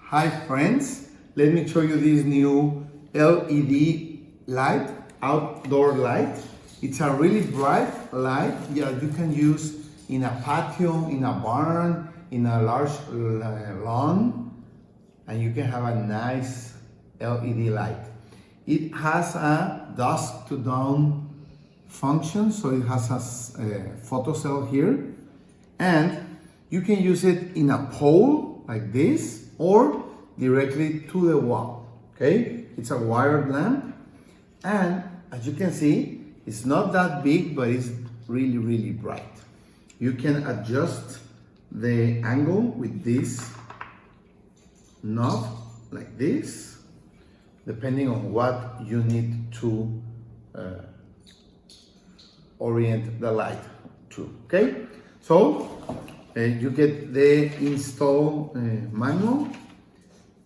Hi friends, let me show you this new LED light, outdoor light. It's a really bright light that you can use in a patio, in a barn, in a large lawn, and you can have a nice LED light. It has a dusk to dawn function, so it has a photocell here, and you can use it in a pole like this or directly to the wall. Okay, it's a wired lamp, and as you can see, it's not that big, but it's really bright. You can adjust the angle with this knob like this, depending on what you need to orient the light to. Okay, so you get the install manual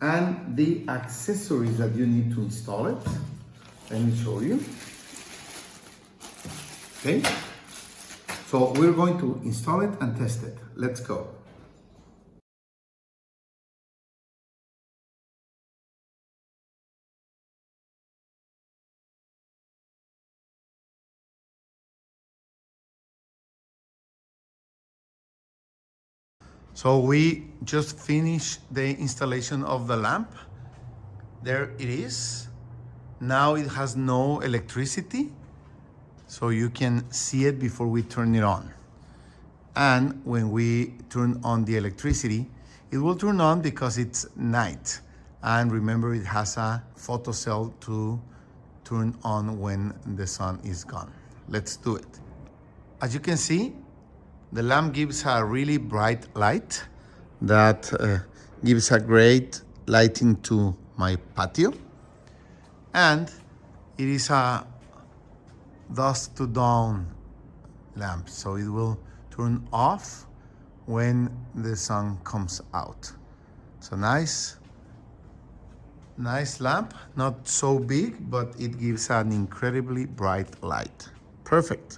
and the accessories that you need to install it. Let me show you. Okay, so we're going to install it and test it. Let's go. So we just finished the installation of the lamp. There it is. Now it has no electricity, so you can see it before we turn it on. And when we turn on the electricity, it will turn on because it's night. And remember, it has a photocell to turn on when the sun is gone. Let's do it. As you can see, the lamp gives a really bright light that gives a great lighting to my patio. And it is a dusk to dawn lamp, so it will turn off when the sun comes out. So nice lamp, not so big, but it gives an incredibly bright light. Perfect.